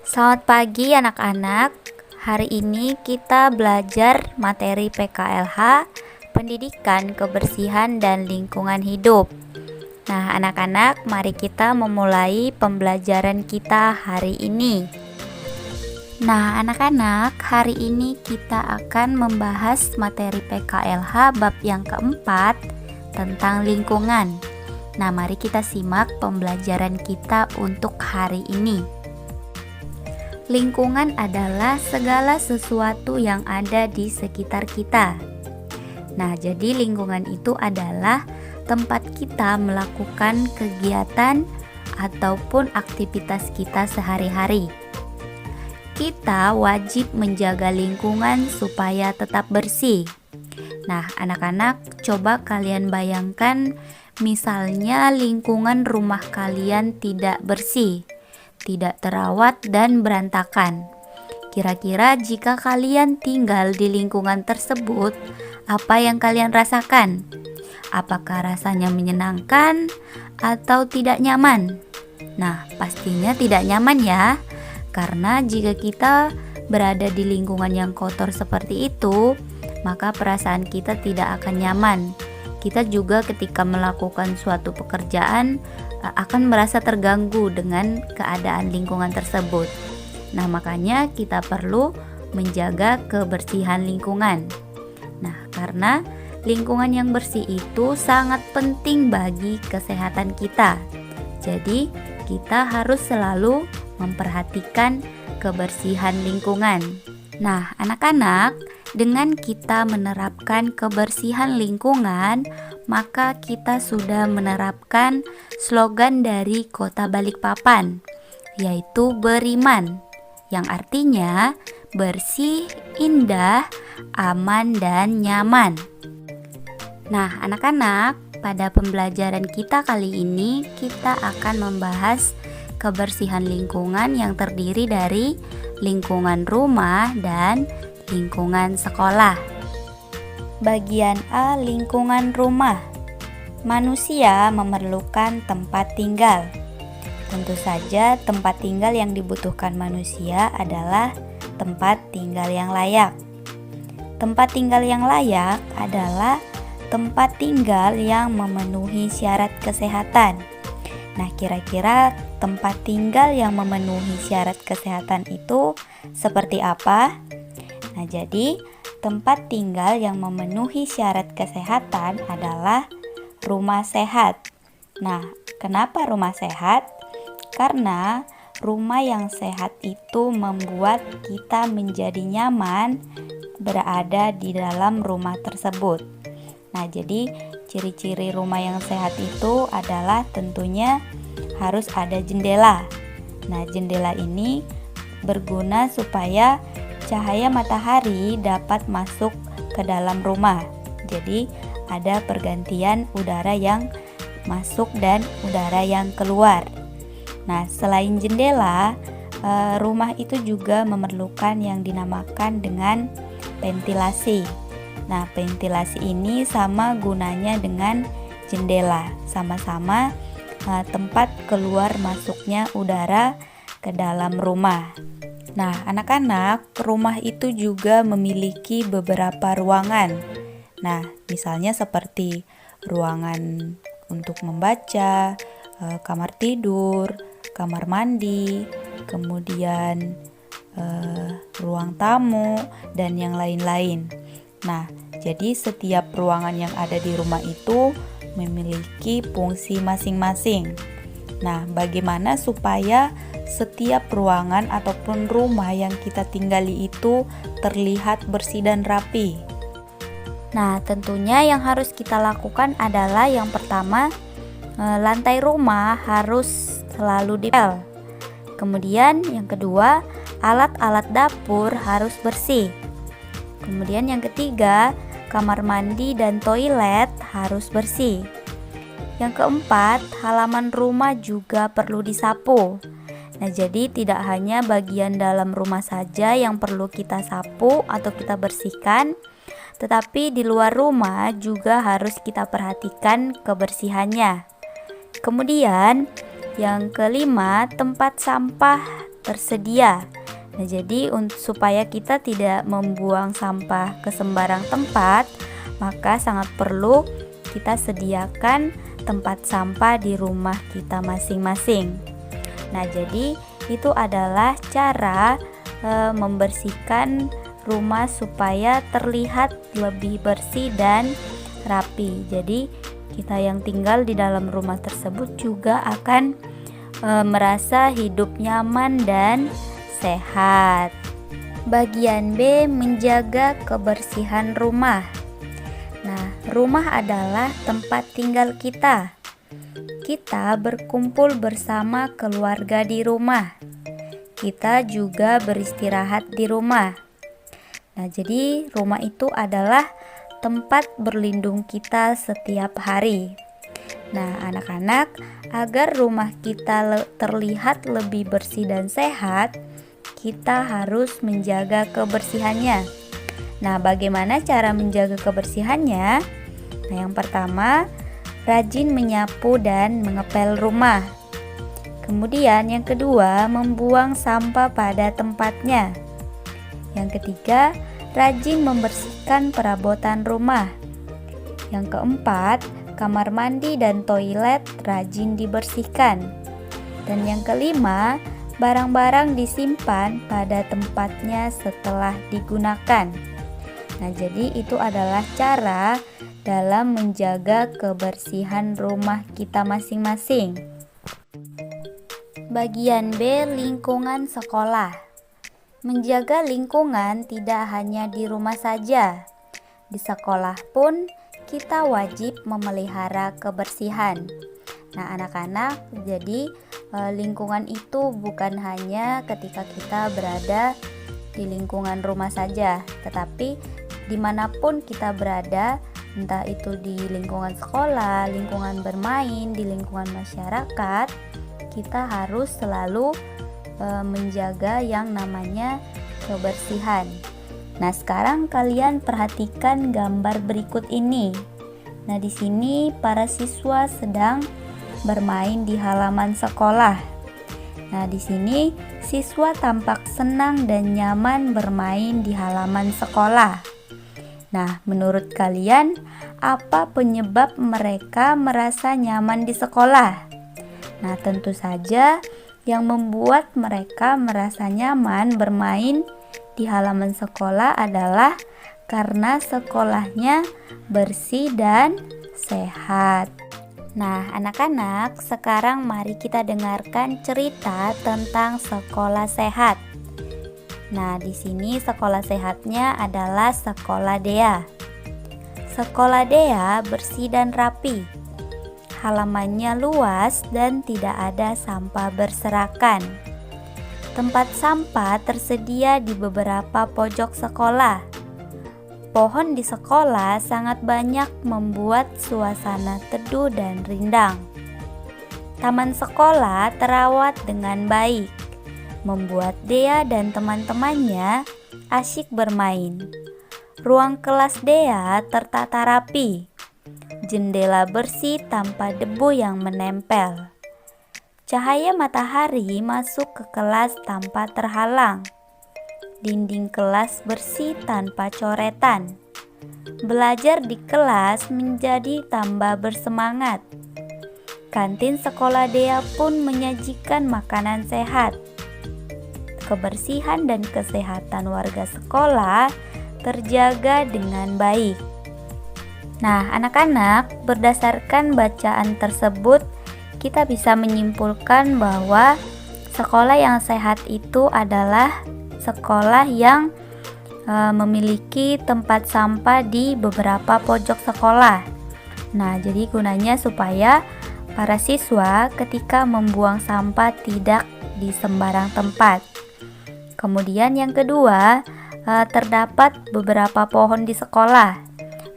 Selamat pagi anak-anak. Hari ini kita belajar materi PKLH, Pendidikan Kebersihan dan Lingkungan Hidup. Nah, anak-anak, mari kita memulai pembelajaran kita hari ini. Nah, anak-anak, hari ini kita akan membahas materi PKLH bab yang keempat tentang lingkungan. Nah, mari kita simak pembelajaran kita untuk hari ini. Lingkungan adalah segala sesuatu yang ada di sekitar kita. Nah, jadi lingkungan itu adalah tempat kita melakukan kegiatan ataupun aktivitas kita sehari-hari. Kita wajib menjaga lingkungan supaya tetap bersih. Nah, anak-anak, coba kalian bayangkan misalnya lingkungan rumah kalian tidak bersih, tidak terawat dan berantakan. Kira-kira jika kalian tinggal di lingkungan tersebut, apa yang kalian rasakan? Apakah rasanya menyenangkan atau tidak nyaman? Nah, pastinya tidak nyaman ya. Karena jika kita berada di lingkungan yang kotor seperti itu, maka perasaan kita tidak akan nyaman. Kita juga ketika melakukan suatu pekerjaan akan merasa terganggu dengan keadaan lingkungan tersebut. Nah, makanya kita perlu menjaga kebersihan lingkungan. Nah, karena lingkungan yang bersih itu sangat penting bagi kesehatan kita. Jadi, kita harus selalu memperhatikan kebersihan lingkungan. Nah, anak-anak, dengan kita menerapkan kebersihan lingkungan, maka kita sudah menerapkan slogan dari Kota Balikpapan, yaitu beriman, yang artinya bersih, indah, aman, dan nyaman. Nah, anak-anak, pada pembelajaran kita kali ini, kita akan membahas kebersihan lingkungan yang terdiri dari lingkungan rumah dan lingkungan sekolah. Bagian A, lingkungan rumah. Manusia memerlukan tempat tinggal. Tentu saja tempat tinggal yang dibutuhkan manusia adalah tempat tinggal yang layak. Tempat tinggal yang layak adalah tempat tinggal yang memenuhi syarat kesehatan. Nah, kira-kira tempat tinggal yang memenuhi syarat kesehatan itu seperti apa? Nah, jadi tempat tinggal yang memenuhi syarat kesehatan adalah rumah sehat. Nah, kenapa rumah sehat? Karena rumah yang sehat itu membuat kita menjadi nyaman berada di dalam rumah tersebut. Nah, jadi ciri-ciri rumah yang sehat itu adalah tentunya harus ada jendela. Nah, jendela ini berguna supaya cahaya matahari dapat masuk ke dalam rumah. Jadi, ada pergantian udara yang masuk dan udara yang keluar. Nah, selain jendela, rumah itu juga memerlukan yang dinamakan dengan ventilasi. Nah, ventilasi ini sama gunanya dengan jendela, sama-sama tempat keluar masuknya udara ke dalam rumah. Nah, anak-anak, rumah itu juga memiliki beberapa ruangan. Nah, misalnya seperti ruangan untuk membaca, kamar tidur, kamar mandi, kemudian ruang tamu, dan yang lain-lain. Nah, jadi setiap ruangan yang ada di rumah itu memiliki fungsi masing-masing. Nah, bagaimana supaya setiap ruangan ataupun rumah yang kita tinggali itu terlihat bersih dan rapi? Nah, tentunya yang harus kita lakukan adalah yang pertama, lantai rumah harus selalu dipel. Kemudian yang kedua, alat-alat dapur harus bersih. Kemudian yang ketiga, kamar mandi dan toilet harus bersih. Yang keempat, halaman rumah juga perlu disapu. Nah, jadi tidak hanya bagian dalam rumah saja yang perlu kita sapu atau kita bersihkan, tetapi di luar rumah juga harus kita perhatikan kebersihannya. Kemudian, yang kelima, tempat sampah tersedia. Nah, jadi supaya kita tidak membuang sampah ke sembarang tempat, maka sangat perlu kita sediakan tempat sampah di rumah kita masing-masing. Nah, jadi itu adalah cara membersihkan rumah supaya terlihat lebih bersih dan rapi. Jadi kita yang tinggal di dalam rumah tersebut juga akan merasa hidup nyaman dan sehat. Bagian B, menjaga kebersihan rumah. Nah, rumah adalah tempat tinggal kita. Kita berkumpul bersama keluarga di rumah. Kita juga beristirahat di rumah. Nah, jadi rumah itu adalah tempat berlindung kita setiap hari. Nah, anak-anak, agar rumah kita terlihat lebih bersih dan sehat, kita harus menjaga kebersihannya. Nah, bagaimana cara menjaga kebersihannya? Nah, yang pertama, rajin menyapu dan mengepel rumah. Kemudian yang kedua, membuang sampah pada tempatnya. Yang ketiga, rajin membersihkan perabotan rumah. Yang keempat, kamar mandi dan toilet rajin dibersihkan. Dan yang kelima, barang-barang disimpan pada tempatnya setelah digunakan. Nah, jadi itu adalah cara dalam menjaga kebersihan rumah kita masing-masing. Bagian B, lingkungan sekolah. Menjaga lingkungan tidak hanya di rumah saja. Di sekolah pun kita wajib memelihara kebersihan. Nah, anak-anak, jadi lingkungan itu bukan hanya ketika kita berada di lingkungan rumah saja, tetapi dimanapun kita berada, entah itu di lingkungan sekolah, lingkungan bermain, di lingkungan masyarakat, kita harus selalu menjaga yang namanya kebersihan. Nah, sekarang kalian perhatikan gambar berikut ini. Nah, di sini para siswa sedang bermain di halaman sekolah. Nah, di sini siswa tampak senang dan nyaman bermain di halaman sekolah. Nah, menurut kalian, apa penyebab mereka merasa nyaman di sekolah? Nah, tentu saja yang membuat mereka merasa nyaman bermain di halaman sekolah adalah karena sekolahnya bersih dan sehat. Nah, anak-anak, sekarang mari kita dengarkan cerita tentang sekolah sehat. Nah, di sini sekolah sehatnya adalah Sekolah Dea. Sekolah Dea bersih dan rapi. Halamannya luas dan tidak ada sampah berserakan. Tempat sampah tersedia di beberapa pojok sekolah. Pohon di sekolah sangat banyak membuat suasana teduh dan rindang. Taman sekolah terawat dengan baik, membuat Dea dan teman-temannya asyik bermain. Ruang kelas Dea tertata rapi, jendela bersih tanpa debu yang menempel. Cahaya matahari masuk ke kelas tanpa terhalang. Dinding kelas bersih tanpa coretan. Belajar di kelas menjadi tambah bersemangat. Kantin sekolah Dea pun menyajikan makanan sehat. Kebersihan dan kesehatan warga sekolah terjaga dengan baik. Nah, anak-anak, berdasarkan bacaan tersebut, kita bisa menyimpulkan bahwa sekolah yang sehat itu adalah sekolah yang memiliki tempat sampah di beberapa pojok sekolah. Nah, jadi gunanya supaya para siswa ketika membuang sampah tidak di sembarang tempat. Kemudian yang kedua, terdapat beberapa pohon di sekolah.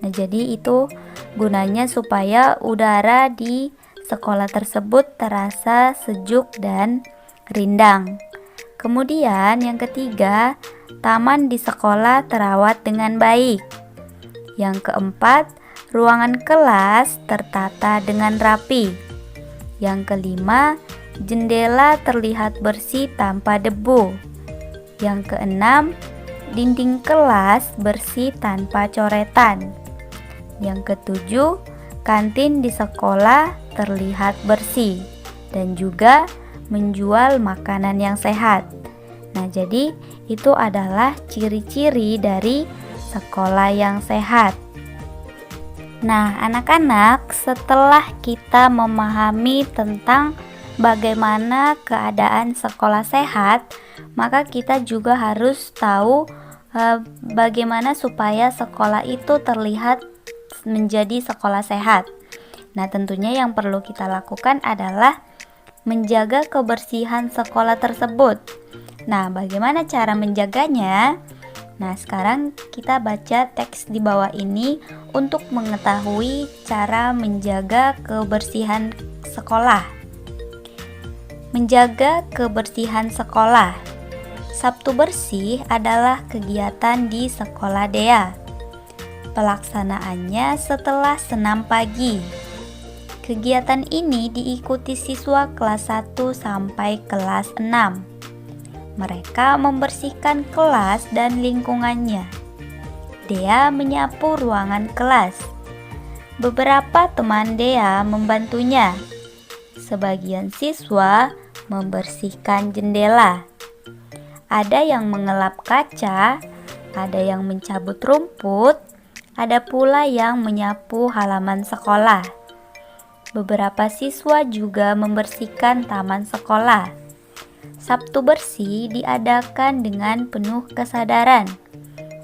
Nah, jadi itu gunanya supaya udara di sekolah tersebut terasa sejuk dan rindang. Kemudian yang ketiga, taman di sekolah terawat dengan baik. Yang keempat, ruangan kelas tertata dengan rapi. Yang kelima, jendela terlihat bersih tanpa debu. Yang keenam, dinding kelas bersih tanpa coretan. Yang ketujuh, kantin di sekolah terlihat bersih dan juga menjual makanan yang sehat. Nah, jadi itu adalah ciri-ciri dari sekolah yang sehat. Nah, anak-anak, setelah kita memahami tentang bagaimana keadaan sekolah sehat, maka kita juga harus tahu bagaimana supaya sekolah itu terlihat menjadi sekolah sehat. Nah, tentunya yang perlu kita lakukan adalah menjaga kebersihan sekolah tersebut. Nah, bagaimana cara menjaganya? Nah, sekarang kita baca teks di bawah ini untuk mengetahui cara menjaga kebersihan sekolah. Menjaga kebersihan sekolah. Sabtu bersih adalah kegiatan di sekolah Dea. Pelaksanaannya setelah senam pagi. Kegiatan ini diikuti siswa kelas 1 sampai kelas 6. Mereka membersihkan kelas dan lingkungannya. Dea menyapu ruangan kelas. Beberapa teman Dea membantunya. Sebagian siswa membersihkan jendela. Ada yang mengelap kaca, ada yang mencabut rumput, ada pula yang menyapu halaman sekolah. Beberapa siswa juga membersihkan taman sekolah. Sabtu bersih diadakan dengan penuh kesadaran.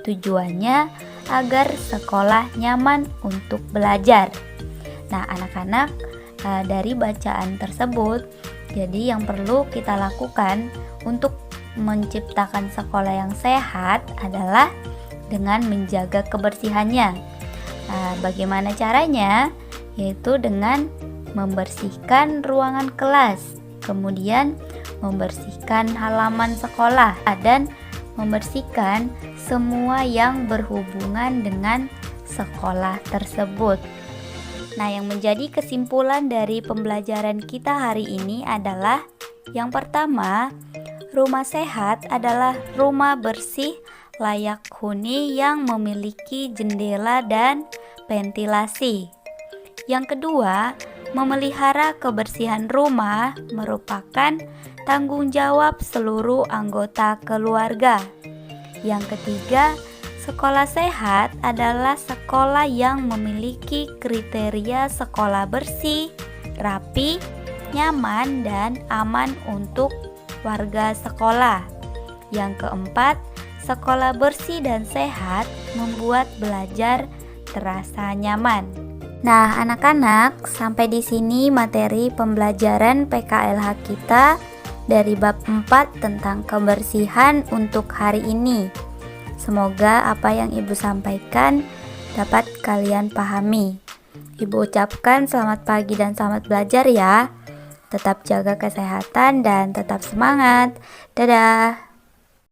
Tujuannya agar sekolah nyaman untuk belajar. Nah, anak-anak, dari bacaan tersebut, jadi yang perlu kita lakukan untuk menciptakan sekolah yang sehat adalah dengan menjaga kebersihannya. Nah, bagaimana caranya? Yaitu dengan membersihkan ruangan kelas, kemudian membersihkan halaman sekolah, dan membersihkan semua yang berhubungan dengan sekolah tersebut. Nah, yang menjadi kesimpulan dari pembelajaran kita hari ini adalah yang pertama, rumah sehat adalah rumah bersih layak huni yang memiliki jendela dan ventilasi. Yang kedua, memelihara kebersihan rumah merupakan tanggung jawab seluruh anggota keluarga. Yang ketiga, sekolah sehat adalah sekolah yang memiliki kriteria sekolah bersih, rapi, nyaman, dan aman untuk warga sekolah. Yang keempat, sekolah bersih dan sehat membuat belajar terasa nyaman. Nah, anak-anak, sampai di sini materi pembelajaran PKLH kita dari bab 4 tentang kebersihan untuk hari ini. Semoga apa yang Ibu sampaikan dapat kalian pahami. Ibu ucapkan selamat pagi dan selamat belajar ya. Tetap jaga kesehatan dan tetap semangat. Dadah.